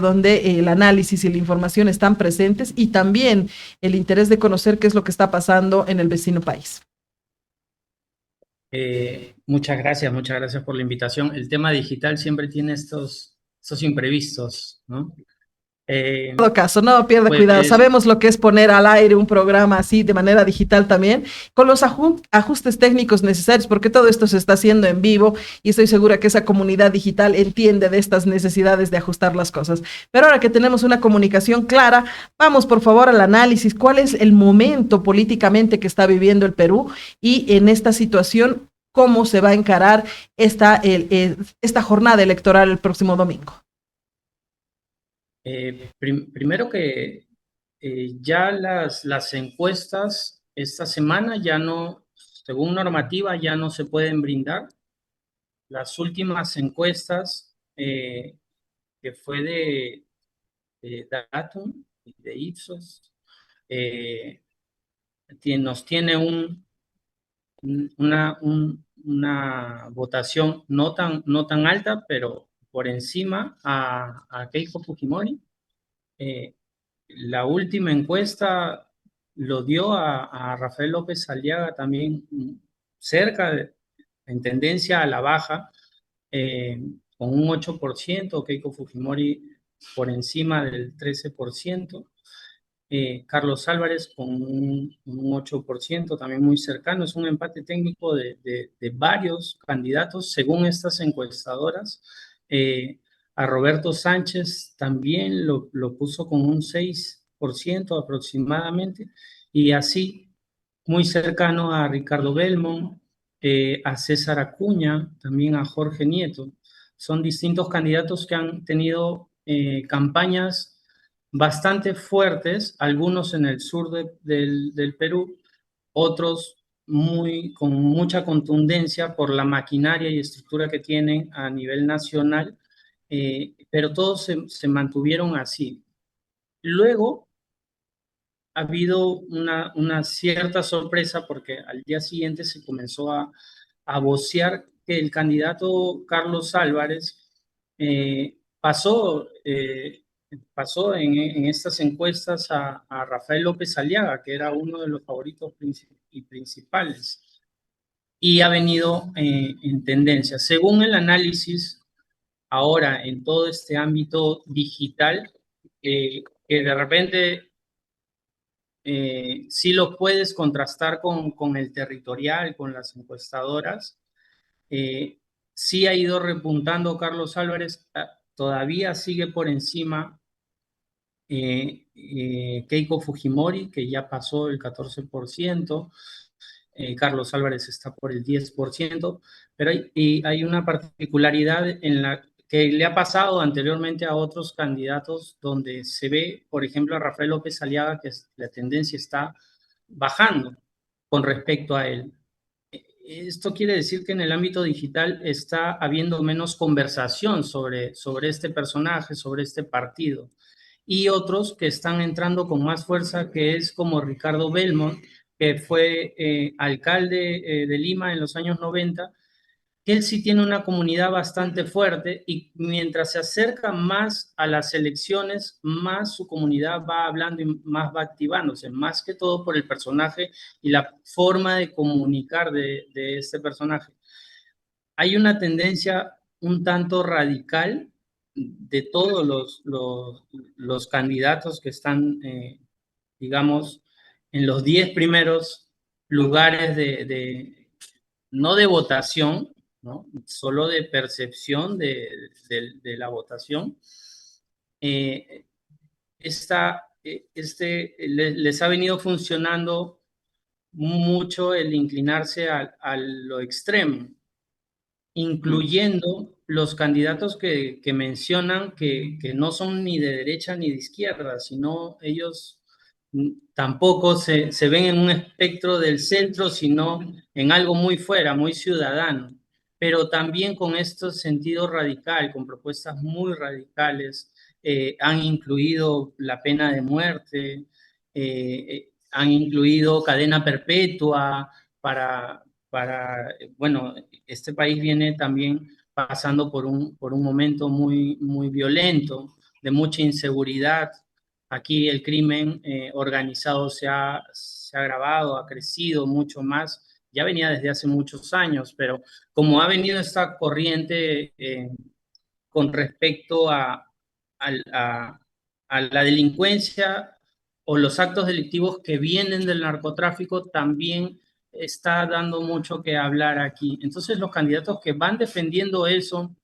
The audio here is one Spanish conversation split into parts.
donde el análisis y la información están presentes y también el interés de conocer qué es lo que está pasando en el vecino país. Muchas gracias por la invitación. El tema digital siempre tiene estos imprevistos, ¿no? En todo caso, no pierda Pues cuidado. Sabemos lo que es poner al aire un programa así de manera digital también, con los ajustes técnicos necesarios, porque todo esto se está haciendo en vivo y estoy segura que esa comunidad digital entiende de estas necesidades de ajustar las cosas. Pero ahora que tenemos una comunicación clara, vamos por favor al análisis. ¿Cuál es el momento políticamente que está viviendo el Perú y en esta situación, cómo se va a encarar esta jornada electoral el próximo domingo? Primero que ya las encuestas esta semana ya no, según normativa, ya no se pueden brindar. Las últimas encuestas que fue de Datum y de Ipsos eh, nos tiene una votación no tan alta, pero por encima a Keiko Fujimori. La última encuesta lo dio a Rafael López Aliaga también cerca, en tendencia a la baja, con un 8%, Keiko Fujimori por encima del 13%, Carlos Álvarez con un 8%, también muy cercano. Es un empate técnico de varios candidatos, según estas encuestadoras. A Roberto Sánchez también lo puso con un 6% aproximadamente, y así muy cercano a Ricardo Belmont, a César Acuña, también a Jorge Nieto. Son distintos candidatos que han tenido campañas bastante fuertes, algunos en el sur del Perú, otros con mucha contundencia por la maquinaria y estructura que tienen a nivel nacional, pero todos se mantuvieron así. Luego ha habido una cierta sorpresa porque al día siguiente se comenzó a vocear que el candidato Carlos Álvarez pasó en estas encuestas a Rafael López Aliaga, que era uno de los favoritos y principales, y ha venido en tendencia. Según el análisis, ahora en todo este ámbito digital, que de repente sí lo puedes contrastar con el territorial, con las encuestadoras, sí ha ido repuntando Carlos Álvarez, todavía sigue por encima Keiko Fujimori, que ya pasó el 14%, Carlos Álvarez está por el 10%, pero hay una particularidad en la que le ha pasado anteriormente a otros candidatos, donde se ve, por ejemplo, a Rafael López Aliaga, que la tendencia está bajando con respecto a él. Esto quiere decir que en el ámbito digital está habiendo menos conversación sobre este personaje, sobre este partido, y otros que están entrando con más fuerza, que es como Ricardo Belmont, que fue alcalde de Lima en los años 90, que él sí tiene una comunidad bastante fuerte, y mientras se acerca más a las elecciones, más su comunidad va hablando y más va activándose, más que todo por el personaje y la forma de comunicar de este personaje. Hay una tendencia un tanto radical de todos los candidatos que están, digamos, en los 10 primeros lugares no de votación, ¿no? Solo de percepción de la votación. Les ha venido funcionando mucho el inclinarse a lo extremo, incluyendo los candidatos que mencionan que no son ni de derecha ni de izquierda, sino ellos tampoco se ven en un espectro del centro, sino en algo muy fuera, muy ciudadano, pero también con este sentido radical, con propuestas muy radicales. Han incluido la pena de muerte, han incluido cadena perpetua bueno, este país viene también pasando por un momento muy, muy violento, de mucha inseguridad. Aquí el crimen organizado se ha agravado, ha crecido mucho más. Ya venía desde hace muchos años, pero como ha venido esta corriente con respecto a, a la delincuencia o los actos delictivos que vienen del narcotráfico, también está dando mucho que hablar aquí. Entonces los candidatos que van defendiendo eso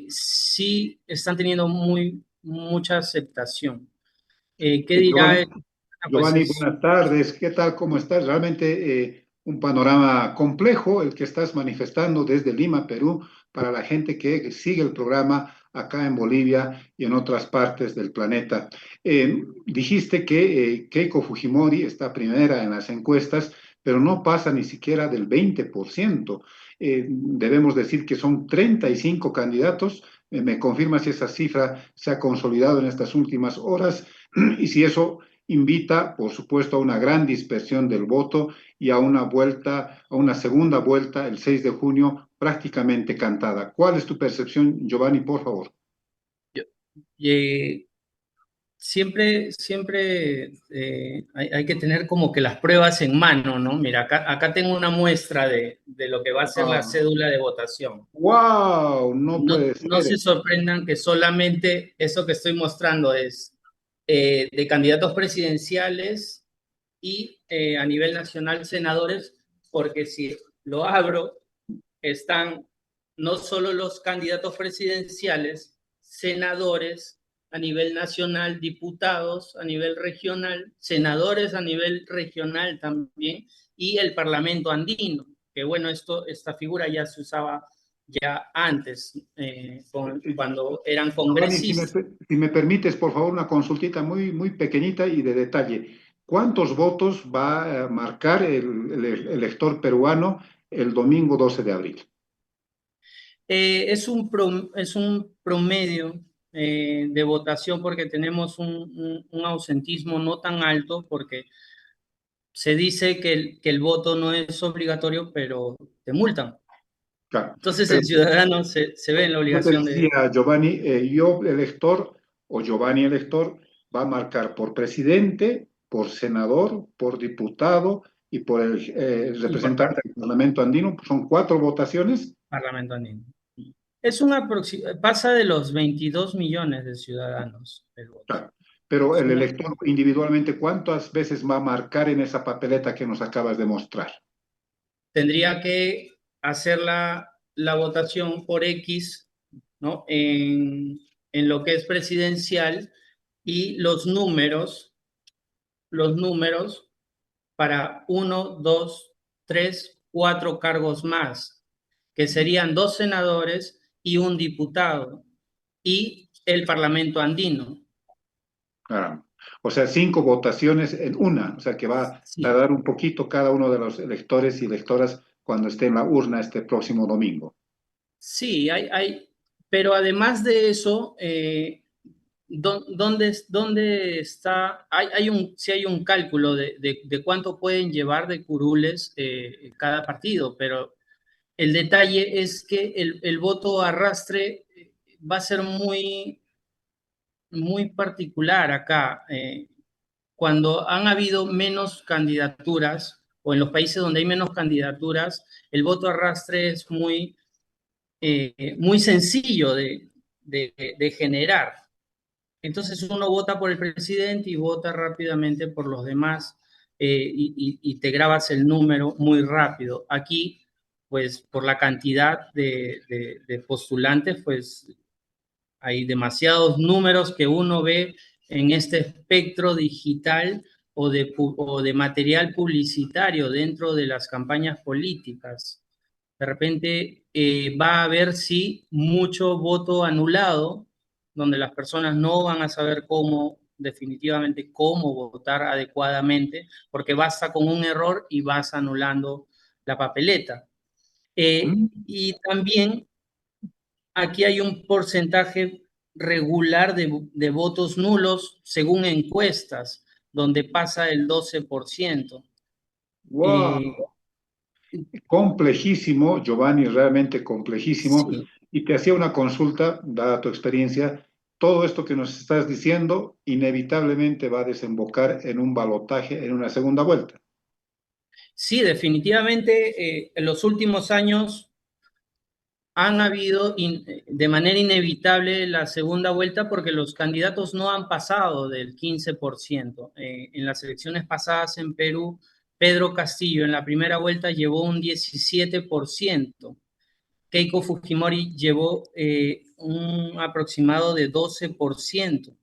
sí están teniendo mucha aceptación. ¿Qué dirá? Giovanni, Pues Giovanni, es buenas tardes. ¿Qué tal? ¿Cómo estás? Realmente un panorama complejo el que estás manifestando desde Lima, Perú, para la gente que sigue el programa acá en Bolivia y en otras partes del planeta. Dijiste que Keiko Fujimori está primera en las encuestas, pero no pasa ni siquiera del 20%. Debemos decir que son 35 candidatos. ¿Me confirma si esa cifra se ha consolidado en estas últimas horas? Y si eso invita, por supuesto, a una gran dispersión del voto y a una vuelta, a una segunda vuelta el 6 de junio prácticamente cantada. ¿Cuál es tu percepción, Giovanni, por favor? eh, siempre hay que tener como que las pruebas en mano, ¿no? Mira, acá tengo una muestra de lo que va a ser la Ah, cédula de votación. wow, no No, puede no ser. se sorprendan que solamente eso que estoy mostrando es de candidatos presidenciales y a nivel nacional senadores, porque si lo abro, están no solo los candidatos presidenciales, senadores a nivel nacional, diputados a nivel regional, senadores a nivel regional también, y el Parlamento andino, que bueno, esta figura ya se usaba ya antes, cuando eran Giovanni, congresistas. si me permites, por favor, una consultita muy, muy pequeñita y de detalle. ¿Cuántos votos va a marcar el elector peruano el domingo 12 de abril? Es un promedio de votación porque tenemos un ausentismo no tan alto, porque se dice que el voto no es obligatorio, pero te multan. Claro. Entonces Pero el ciudadano se ve en la yo te obligación de... decía, Giovanni, yo elector o Giovanni elector va a marcar por presidente, por senador, por diputado y por el Y por representante del Parlamento andino. Son cuatro votaciones. Parlamento andino. Pasa de los 22 millones de ciudadanos el voto. Claro. Pero Es el una- elector individualmente, ¿cuántas veces va a marcar en esa papeleta que nos acabas de mostrar? Tendría que hacer la votación por X, ¿no? En lo que es presidencial, y los números para uno, dos, tres, cuatro cargos más, que serían dos senadores y un diputado, y el Parlamento andino. Ah, o sea, cinco votaciones en una, o sea, que va a Sí, tardar un poquito cada uno de los electores y electoras cuando esté en la urna este próximo domingo. sí, pero además de eso, ¿dónde está? Sí hay un cálculo de cuánto pueden llevar de curules cada partido, pero el detalle es que el voto arrastre va a ser muy particular acá. Cuando han habido menos candidaturas, o en los países donde hay menos candidaturas, el voto arrastre es muy sencillo de generar. Entonces uno vota por el presidente y vota rápidamente por los demás, y te grabas el número muy rápido. Aquí, pues por la cantidad de postulantes, pues hay demasiados números que uno ve en este espectro digital o de material publicitario dentro de las campañas políticas. De repente va a haber, sí, mucho voto anulado, donde las personas no van a saber definitivamente cómo votar adecuadamente, porque basta con un error y vas anulando la papeleta. Mm. Y también aquí hay un porcentaje regular de votos nulos según encuestas, donde pasa el 12%. Eh, Wow, complejísimo, Giovanni, realmente complejísimo. sí, Y te hacía una consulta, dada tu experiencia, todo esto que nos estás diciendo inevitablemente va a desembocar en un balotaje, en una segunda vuelta. Sí, definitivamente en los últimos años han habido de manera inevitable la segunda vuelta porque los candidatos no han pasado del 15%. En las elecciones pasadas en Perú, Pedro Castillo en la primera vuelta llevó un 17%. Keiko Fujimori llevó un aproximado de 12%.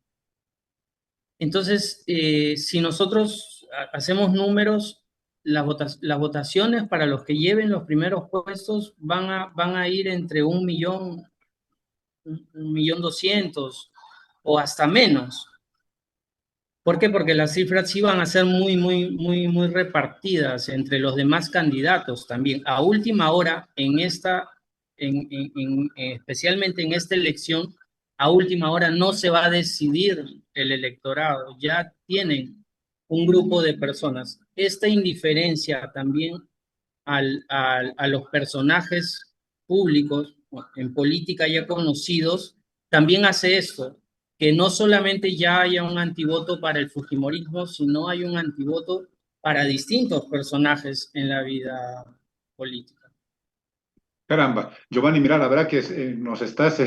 Entonces, si nosotros hacemos números, las votaciones para los que lleven los primeros puestos van a ir entre 1.200.000 o hasta menos. ¿Por qué? Porque las cifras sí van a ser muy repartidas entre los demás candidatos también. A última hora, especialmente en esta elección, a última hora no se va a decidir el electorado. Ya tienen un grupo de personas. Esta indiferencia también a los personajes públicos en política ya conocidos también hace esto, que no solamente ya haya un antivoto para el fujimorismo, sino hay un antivoto para distintos personajes en la vida política. Caramba, Giovanni, mira, la verdad que nos estás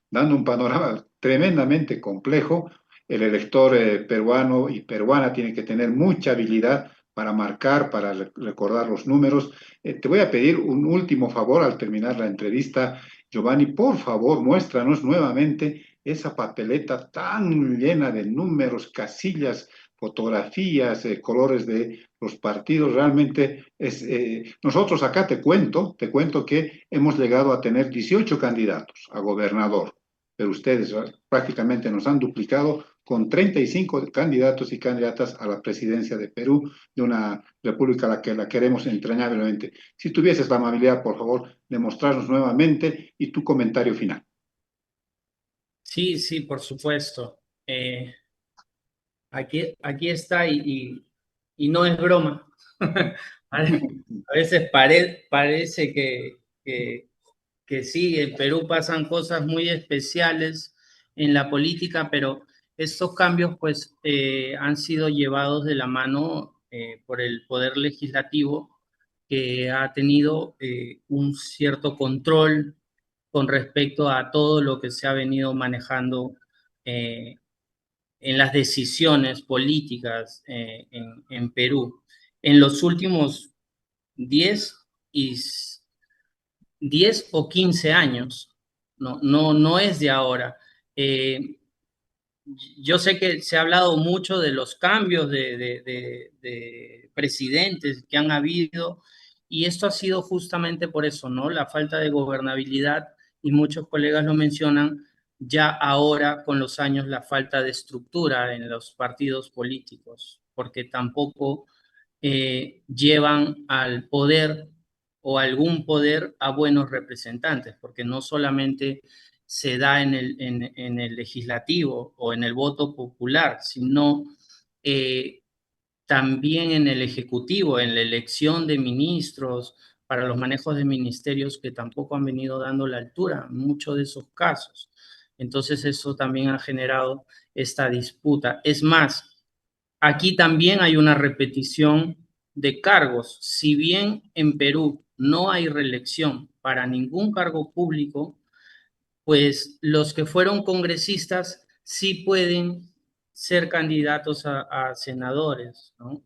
dando un panorama tremendamente complejo. El elector peruano y peruana tiene que tener mucha habilidad para marcar, para recordar los números. Te voy a pedir un último favor al terminar la entrevista. Giovanni, por favor, muéstranos nuevamente esa papeleta tan llena de números, casillas, fotografías, colores de los partidos. Realmente nosotros acá te cuento que hemos llegado a tener 18 candidatos a gobernador, pero ustedes prácticamente nos han duplicado con 35 candidatos y candidatas a la presidencia de Perú, de una república a la que la queremos entrañablemente. Si tuvieses la amabilidad, por favor, de mostrarnos nuevamente y tu comentario final. Sí, por supuesto. Aquí está y no es broma. A veces parece que sí, en Perú pasan cosas muy especiales en la política, pero estos cambios pues han sido llevados de la mano por el Poder Legislativo, que ha tenido un cierto control con respecto a todo lo que se ha venido manejando eh, en las decisiones políticas en Perú. En los últimos 10 y 10 o 15 años, no es de ahora. Yo sé que se ha hablado mucho de los cambios de presidentes que han habido y esto ha sido justamente por eso, ¿no? La falta de gobernabilidad y muchos colegas lo mencionan, ya ahora con los años la falta de estructura en los partidos políticos, porque tampoco llevan al poder o algún poder a buenos representantes, porque no solamente se da en el legislativo o en el voto popular, sino también en el ejecutivo, en la elección de ministros, para los manejos de ministerios que tampoco han venido dando la altura en muchos de esos casos. Entonces eso también ha generado esta disputa. Es más, aquí también hay una repetición de cargos. Si bien en Perú no hay reelección para ningún cargo público, pues los que fueron congresistas sí pueden ser candidatos a senadores, ¿no?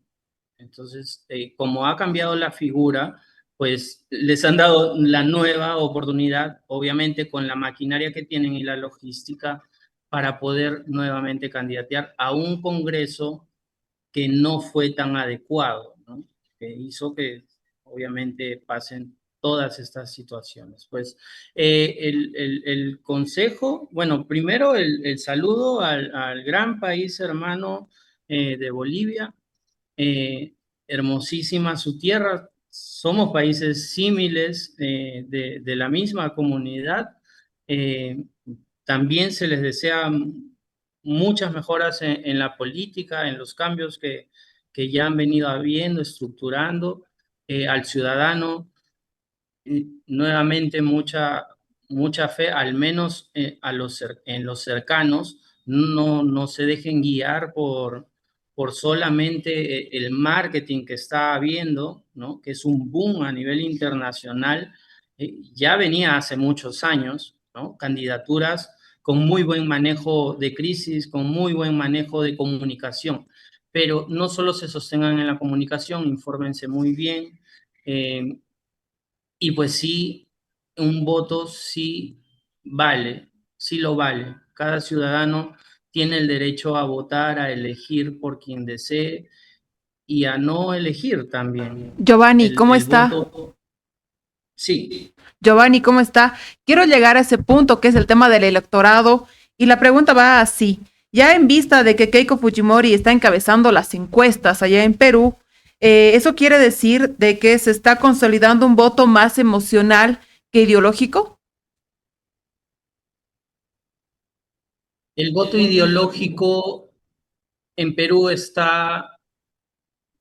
Entonces, como ha cambiado la figura, pues les han dado la nueva oportunidad, obviamente con la maquinaria que tienen y la logística, para poder nuevamente candidatear a un Congreso que no fue tan adecuado, ¿no? Que hizo que obviamente pasen todas estas situaciones. Pues el consejo, bueno, primero el saludo al gran país hermano de Bolivia, hermosísima su tierra, somos países símiles de la misma comunidad, también se les desea muchas mejoras en la política, en los cambios que ya han venido habiendo, estructurando al ciudadano. Nuevamente mucha fe, al menos en los cercanos, no se dejen guiar por solamente el marketing que está habiendo, ¿no? Que es un boom a nivel internacional. Ya venía hace muchos años, ¿no? Candidaturas con muy buen manejo de crisis, con muy buen manejo de comunicación, pero no solo se sostengan en la comunicación, infórmense muy bien, y pues sí, un voto sí vale, sí lo vale. Cada ciudadano tiene el derecho a votar, a elegir por quien desee y a no elegir también. Giovanni, ¿cómo El está? voto, sí. Giovanni, ¿cómo está? Quiero llegar a ese punto que es el tema del electorado y la pregunta va así. Ya en vista de que Keiko Fujimori está encabezando las encuestas allá en Perú, ¿eso quiere decir de que se está consolidando un voto más emocional que ideológico? El voto ideológico en Perú está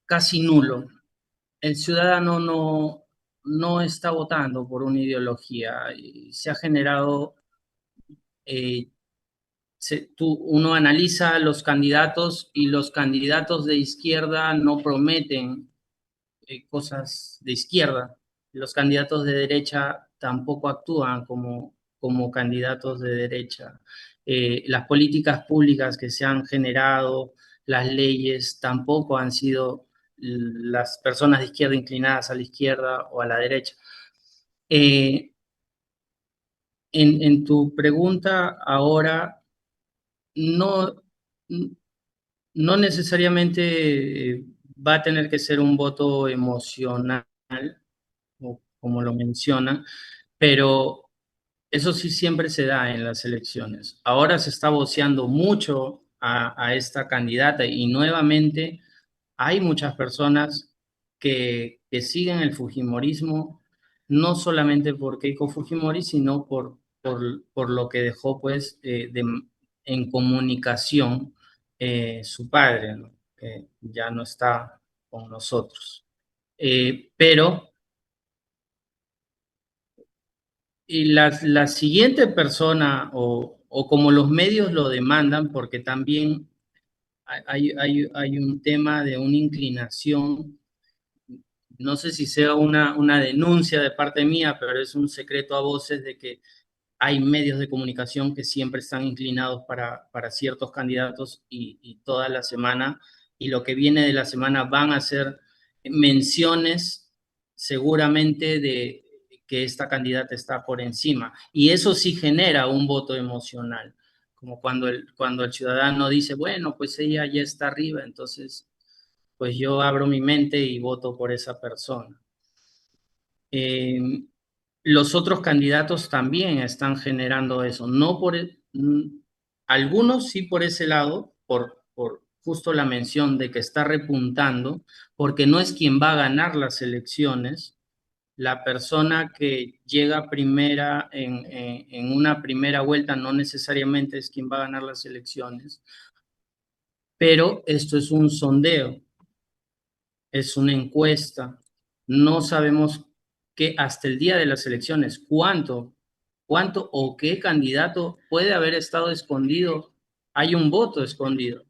casi nulo. El ciudadano no está votando por una ideología y se ha generado, uno analiza los candidatos y los candidatos de izquierda no prometen cosas de izquierda. Los candidatos de derecha tampoco actúan como candidatos de derecha. Las políticas públicas que se han generado, las leyes, tampoco han sido las personas de izquierda inclinadas a la izquierda o a la derecha. En tu pregunta ahora, no, no necesariamente va a tener que ser un voto emocional, como lo menciona, pero eso sí siempre se da en las elecciones. Ahora se está voceando mucho a esta candidata y nuevamente hay muchas personas que siguen el fujimorismo, no solamente por Keiko Fujimori, sino por lo que dejó pues en comunicación su padre, ¿no? Que ya no está con nosotros. Pero y la siguiente persona, o como los medios lo demandan, porque también hay un tema de una inclinación, no sé si sea una denuncia de parte mía, pero es un secreto a voces de que hay medios de comunicación que siempre están inclinados para ciertos candidatos y toda la semana, y lo que viene de la semana van a ser menciones seguramente de que esta candidata está por encima. Y eso sí genera un voto emocional, como cuando el ciudadano dice, bueno, pues ella ya está arriba, entonces pues yo abro mi mente y voto por esa persona. Los otros candidatos también están generando eso, no algunos sí por ese lado, por justo la mención de que está repuntando, porque no es quien va a ganar las elecciones. La persona que llega primera en una primera vuelta no necesariamente es quien va a ganar las elecciones, pero esto es un sondeo, es una encuesta. No sabemos que hasta el día de las elecciones cuánto o qué candidato puede haber estado escondido. Hay un voto escondido,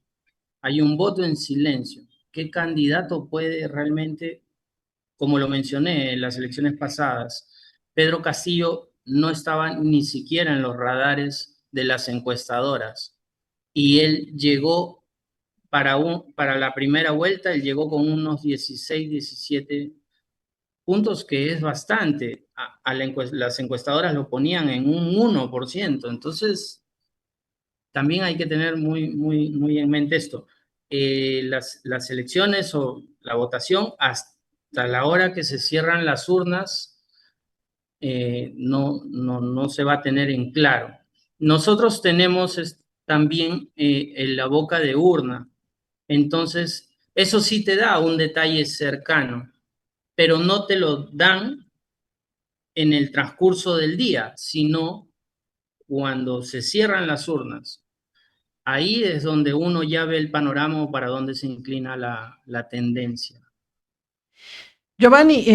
hay un voto en silencio. ¿Qué candidato puede realmente, como lo mencioné en las elecciones pasadas, Pedro Castillo no estaba ni siquiera en los radares de las encuestadoras y él llegó para la primera vuelta, él llegó con unos 16, 17 puntos, que es bastante. Las encuestadoras lo ponían en un 1%. Entonces, también hay que tener muy en mente esto. Las elecciones o la votación, hasta la hora que se cierran las urnas, no se va a tener en claro. Nosotros tenemos también la boca de urna. Entonces, eso sí te da un detalle cercano, pero no te lo dan en el transcurso del día, sino cuando se cierran las urnas. Ahí es donde uno ya ve el panorama para dónde se inclina la tendencia. Giovanni,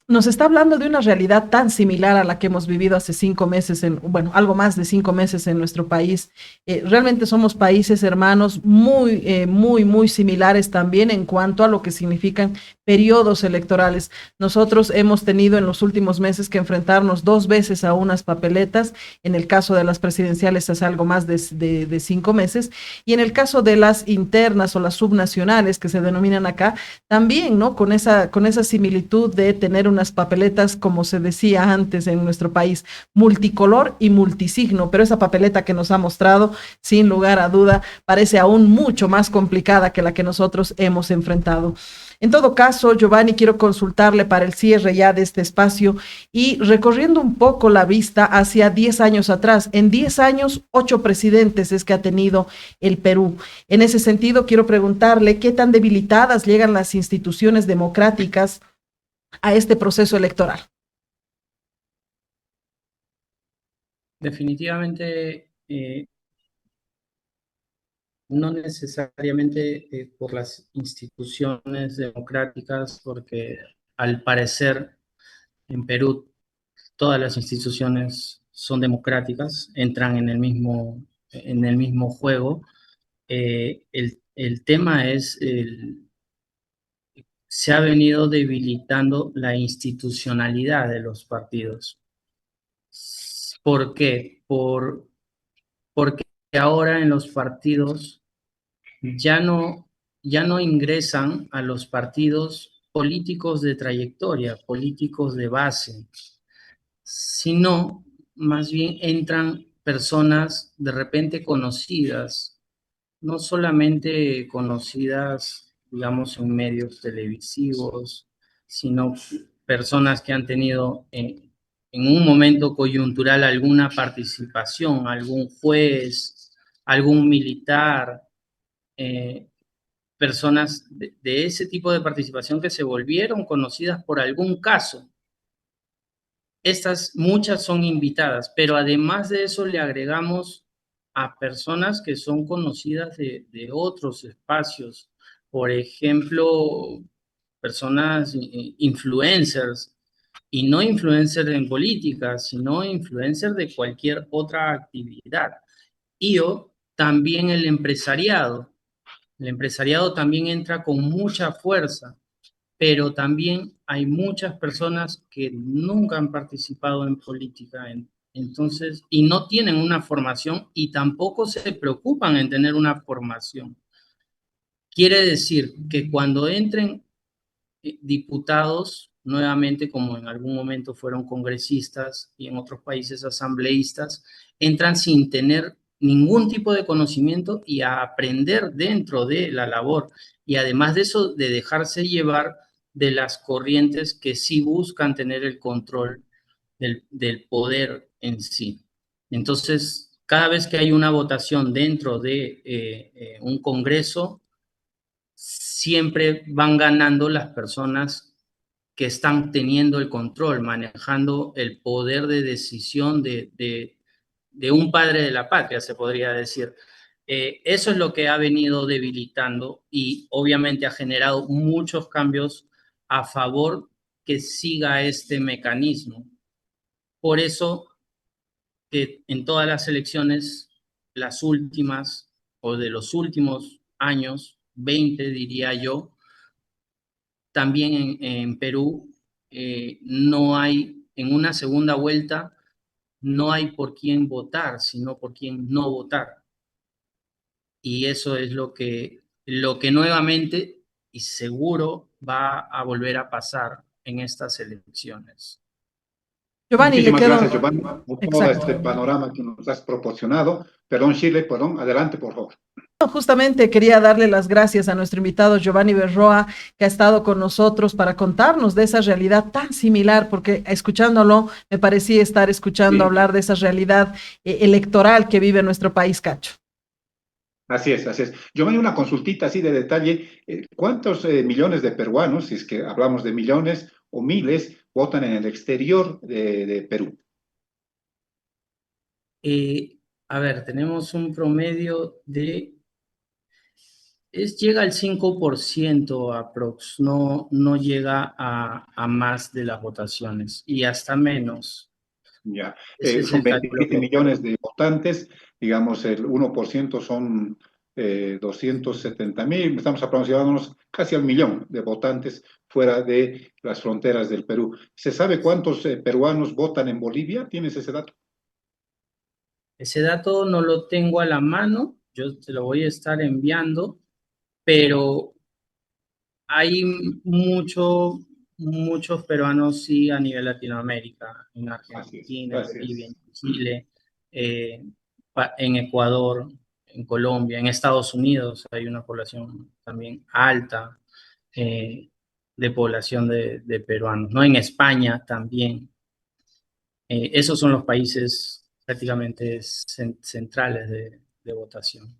nos está hablando de una realidad tan similar a la que hemos vivido hace 5 meses, bueno, algo más de 5 meses en nuestro país. Realmente somos países hermanos muy similares también en cuanto a lo que significan periodos electorales. Nosotros hemos tenido en los últimos meses que enfrentarnos 2 veces a unas papeletas. En el caso de las presidenciales hace algo más de 5 meses, y en el caso de las internas o las subnacionales que se denominan acá, también, ¿no? Con esa similitud de tener unas papeletas, como se decía antes en nuestro país, multicolor y multisigno, pero esa papeleta que nos ha mostrado, sin lugar a duda, parece aún mucho más complicada que la que nosotros hemos enfrentado. En todo caso, Giovanni, quiero consultarle para el cierre ya de este espacio y recorriendo un poco la vista hacia 10 años atrás. En 10 años, 8 presidentes es que ha tenido el Perú. En ese sentido, quiero preguntarle qué tan debilitadas llegan las instituciones democráticas a este proceso electoral. Definitivamente, no necesariamente por las instituciones democráticas, porque al parecer en Perú todas las instituciones son democráticas, entran en el mismo juego. El tema es, se ha venido debilitando la institucionalidad de los partidos. ¿Por qué? Porque ahora en los partidos ya no ingresan a los partidos políticos de trayectoria, políticos de base, sino más bien entran personas de repente conocidas, no solamente conocidas, digamos, en medios televisivos, sino personas que han tenido en un momento coyuntural alguna participación, algún juez, algún militar, personas de ese tipo de participación que se volvieron conocidas por algún caso. Estas muchas son invitadas, pero además de eso le agregamos a personas que son conocidas de otros espacios. Por ejemplo, personas influencers, y no influencers en política, sino influencers de cualquier otra actividad. Y también el empresariado. El empresariado también entra con mucha fuerza, pero también hay muchas personas que nunca han participado en política, entonces, y no tienen una formación y tampoco se preocupan en tener una formación. Quiere decir que cuando entren diputados, nuevamente como en algún momento fueron congresistas y en otros países asambleístas, entran sin tener ningún tipo de conocimiento y a aprender dentro de la labor. Y además de eso, de dejarse llevar de las corrientes que sí buscan tener el control del poder en sí. Entonces, cada vez que hay una votación dentro de un congreso, siempre van ganando las personas que están teniendo el control, manejando el poder de decisión de un padre de la patria, se podría decir. Eso es lo que ha venido debilitando y obviamente ha generado muchos cambios a favor que siga este mecanismo. Por eso que en todas las elecciones, las últimas o de los últimos años, 20 diría yo, también en Perú no hay, en una segunda vuelta, no hay por quién votar, sino por quién no votar. Y eso es lo que nuevamente y seguro va a volver a pasar en estas elecciones. Giovanni, Muchísimas gracias, Giovanni, por todo Exacto. este panorama que nos has proporcionado. Perdón, Shirley, perdón, adelante, por favor. Justamente quería darle las gracias a nuestro invitado Giovanni Berroa, que ha estado con nosotros para contarnos de esa realidad tan similar, porque escuchándolo me parecía estar escuchando hablar de esa realidad electoral que vive nuestro país, Cacho. Así es, así es. Giovanni, una consultita así de detalle. ¿Cuántos millones de peruanos, si es que hablamos de millones o miles, votan en el exterior de Perú? A ver, tenemos un promedio de Llega al 5% aprox, no llega a más de las votaciones y hasta menos. Ya, Ese es son el cálculo 27 que millones de votantes, digamos el 1% son 270.000, estamos aproximándonos casi al millón de votantes fuera de las fronteras del Perú. ¿Se sabe cuántos peruanos votan en Bolivia? ¿Tienes ese dato? Ese dato no lo tengo a la mano, yo te lo voy a estar enviando, pero hay muchos peruanos sí a nivel Latinoamérica, en Así es, Argentina, en así Bolivia, es. en Chile, eh, en Ecuador, en Colombia, en Estados Unidos hay una población también alta eh, de población de peruanos, ¿no? En España también. Esos son los países prácticamente centrales de votación.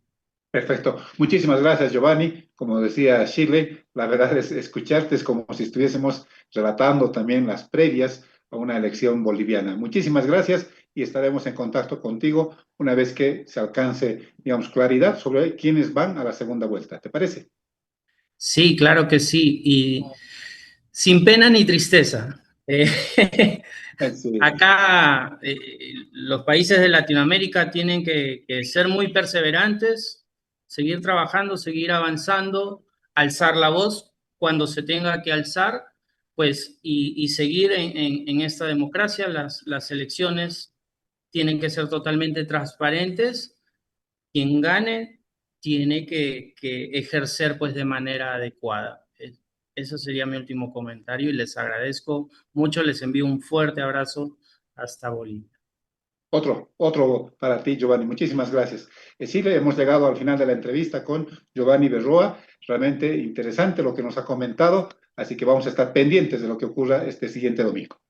Perfecto. Muchísimas gracias, Giovanni. Como decía Shirley, la verdad es escucharte es como si estuviésemos relatando también las previas a una elección boliviana. Muchísimas gracias y estaremos en contacto contigo una vez que se alcance, digamos, claridad sobre quiénes van a la segunda vuelta. ¿Te parece? Sí, claro que sí, y sin pena ni tristeza. Sí, Acá los países de Latinoamérica tienen que ser muy perseverantes, seguir trabajando, seguir avanzando, alzar la voz cuando se tenga que alzar, pues, y seguir en esta democracia. Las elecciones tienen que ser totalmente transparentes. Quien gane tiene que ejercer pues de manera adecuada. Eso sería mi último comentario y les agradezco mucho, les envío un fuerte abrazo hasta Bolivia. otro para ti, Giovanni. Muchísimas gracias. Sí, hemos llegado al final de la entrevista con Giovanni Berroa. Realmente interesante lo que nos ha comentado, así que vamos a estar pendientes de lo que ocurra este siguiente domingo.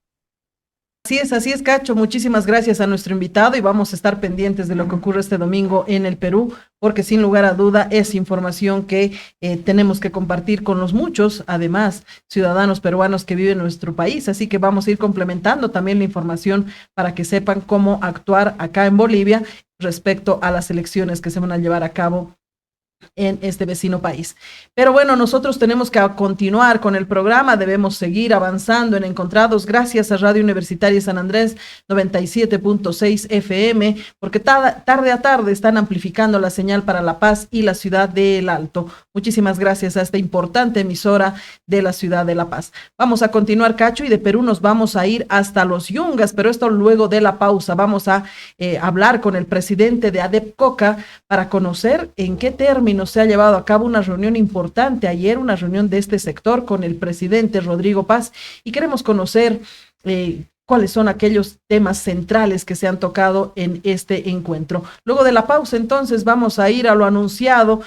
Así es, Cacho. Muchísimas gracias a nuestro invitado y vamos a estar pendientes de lo que ocurre este domingo en el Perú, porque sin lugar a duda es información que tenemos que compartir con los muchos, además, ciudadanos peruanos que viven en nuestro país. Así que vamos a ir complementando también la información para que sepan cómo actuar acá en Bolivia respecto a las elecciones que se van a llevar a cabo en este vecino país. Pero bueno, nosotros tenemos que continuar con el programa, debemos seguir avanzando en Encontrados gracias a Radio Universitaria San Andrés 97.6 FM, porque tarde a tarde están amplificando la señal para La Paz y la ciudad de El Alto. Muchísimas gracias a esta importante emisora de la ciudad de La Paz. Vamos a continuar, Cacho, y de Perú nos vamos a ir hasta Los Yungas, pero esto luego de la pausa. Vamos a hablar con el presidente de ADEPCOCA para conocer en qué términos se ha llevado a cabo una reunión importante ayer, una reunión de este sector con el presidente Rodrigo Paz, y queremos conocer cuáles son aquellos temas centrales que se han tocado en este encuentro. Luego de la pausa, entonces, vamos a ir a lo anunciado